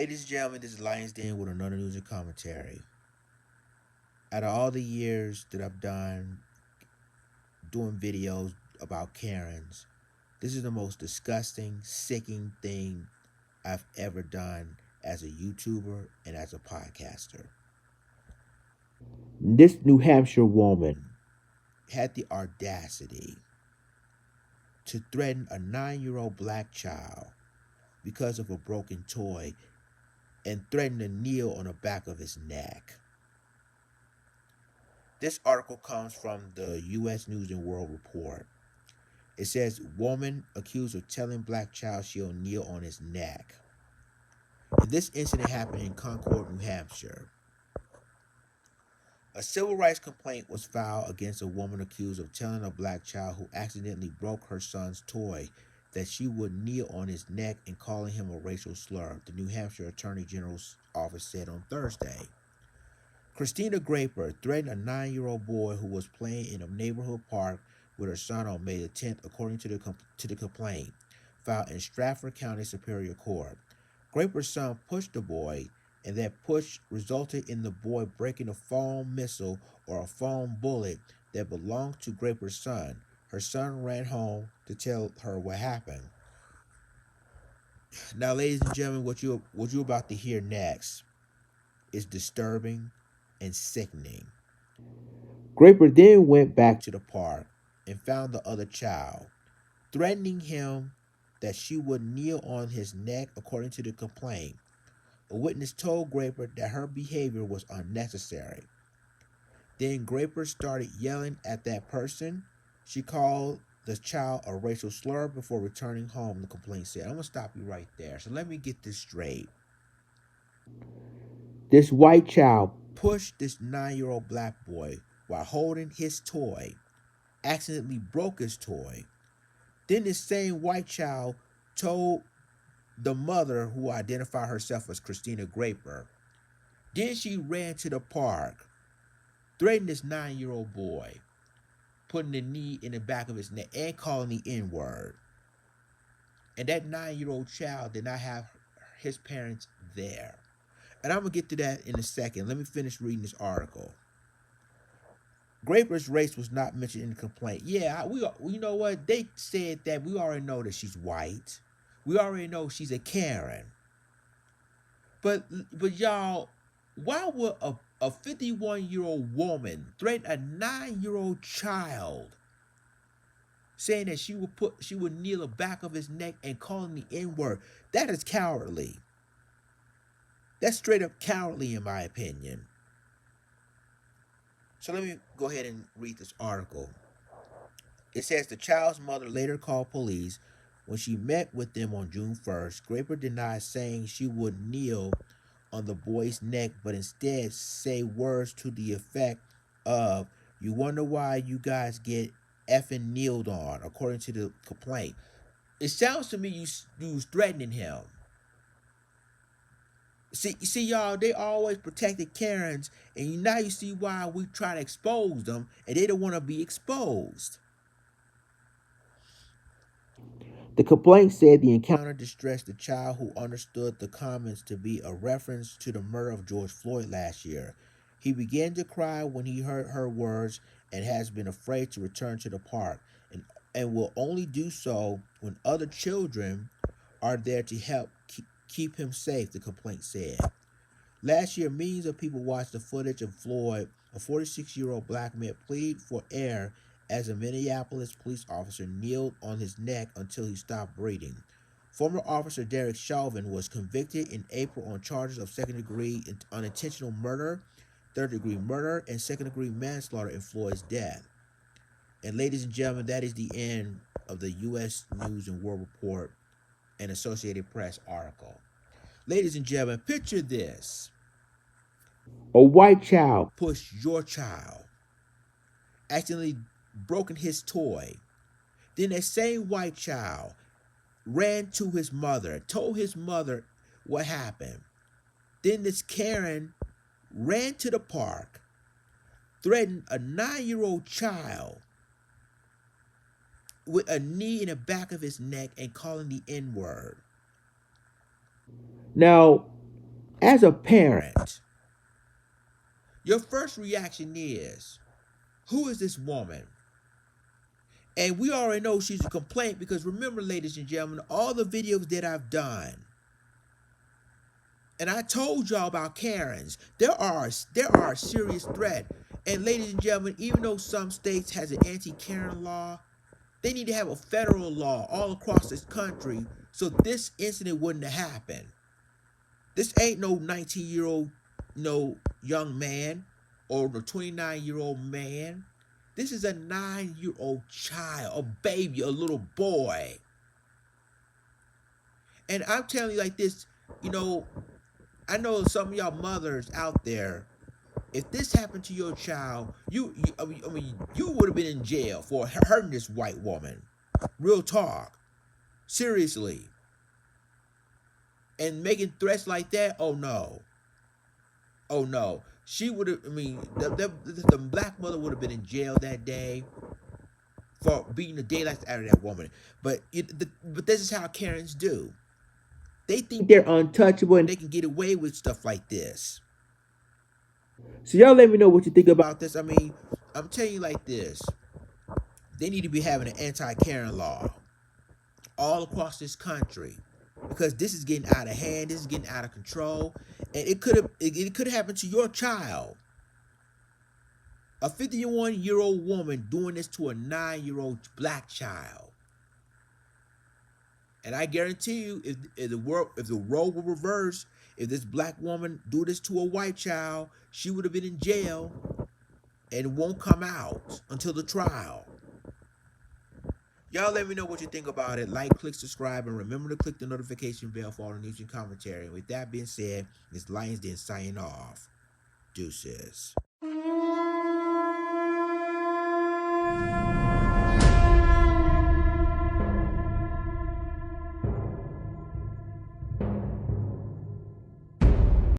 Ladies and gentlemen, this is Lions Den with another news and commentary. Out of all the years that I've done doing videos about Karens, this is the most disgusting, sickening thing I've ever done as a YouTuber and as a podcaster. This New Hampshire woman had the audacity to threaten a 9-year-old black child because of a broken toy and threaten to kneel on the back of his neck. This article comes from the U.S. News and World Report. It says, woman accused of telling black child she'll kneel on his neck. And this incident happened in Concord, New Hampshire. A civil rights complaint was filed against a woman accused of telling a black child who accidentally broke her son's toy that she would kneel on his neck and calling him a racial slur, the New Hampshire Attorney General's office said on Thursday. Christina Graper threatened a 9-year-old boy who was playing in a neighborhood park with her son on May the 10th, according to the complaint filed in Stratford County Superior Court. Graper's son pushed the boy, and that push resulted in the boy breaking a foam missile or a foam bullet that belonged to Graper's son. Her son ran home to tell her what happened. Now, ladies and gentlemen, what you're about to hear next is disturbing and sickening. Graper then went back to the park and found the other child, threatening him that she would kneel on his neck, according to the complaint. A witness told Graper that her behavior was unnecessary. Then Graper started yelling at that person. She called the child a racial slur before returning home, the complaint said. I'm going to stop you right there. So let me get this straight. This white child pushed this 9-year-old black boy while holding his toy, accidentally broke his toy. Then this same white child told the mother, who identified herself as Christina Graper. Then she ran to the park, threatening this 9-year-old boy, putting the knee in the back of his neck and calling the N-word. And that 9-year-old child did not have his parents there. And I'm going to get to that in a second. Let me finish reading this article. Graper's race was not mentioned in the complaint. Yeah, you know what? They said that we already know that she's white. We already know she's a Karen. But y'all, why would a 51-year-old woman threaten a 9-year-old child, saying that she would kneel the back of his neck and calling the N-word? That is cowardly. That's straight up cowardly, in my opinion. So let me go ahead and read this article. It says the child's mother later called police. When she met with them on June 1st, Graper denied saying she would kneel on the boy's neck, but instead say words to the effect of, "You wonder why you guys get effing kneeled on," according to the complaint. It sounds to me you was threatening him. See, y'all, they always protected Karens, and now you see why we try to expose them, and they don't want to be exposed. The complaint said the encounter distressed the child, who understood the comments to be a reference to the murder of George Floyd last year. He began to cry when he heard her words and has been afraid to return to the park, and will only do so when other children are there to help keep him safe, the complaint said. Last year, millions of people watched the footage of Floyd, a 46-year-old black man, plead for air as a Minneapolis police officer kneeled on his neck until he stopped breathing. Former officer Derek Chauvin was convicted in April on charges of second-degree unintentional murder, third-degree murder, and second-degree manslaughter in Floyd's death. And ladies and gentlemen, that is the end of the U.S. News and World Report and Associated Press article. Ladies and gentlemen, picture this. A white child pushed your child, accidentally broken his toy. Then that same white child ran to his mother, told his mother what happened. Then this Karen ran to the park, threatened a 9-year-old child with a knee in the back of his neck and calling the N-word. Now, As a parent, your first reaction is, who is this woman? And we already know she's a complaint because remember, ladies and gentlemen, all the videos that I've done, and I told y'all about Karens, there are a serious threat. And ladies and gentlemen, even though some states has an anti-Karen law, they need to have a federal law all across this country so this incident wouldn't have happened. This ain't no 19-year-old young man or no 29-year-old man. This is a 9-year-old child, a baby, a little boy. And I'm telling you like this, I know some of y'all mothers out there, if this happened to your child, you would have been in jail for hurting this white woman. Real talk. Seriously. And making threats like that, oh no. Oh no. She would have, the black mother would have been in jail that day for beating the daylights out of that woman. But this is how Karens do. They think they're untouchable and they can get away with stuff like this. So y'all let me know what you think about this. I'm telling you like this. They need to be having an anti-Karen law all across this country because this is getting out of hand. This is getting out of control, and it could have happened to your child. A 51-year-old woman doing this to a 9-year-old black child. And I guarantee you, if the role were reversed, if this black woman do this to a white child, she would have been in jail and won't come out until the trial. Y'all let me know what you think about it. Like, click, subscribe, and remember to click the notification bell for all the news and commentary. And with that being said, this Lions Den signing off. Deuces.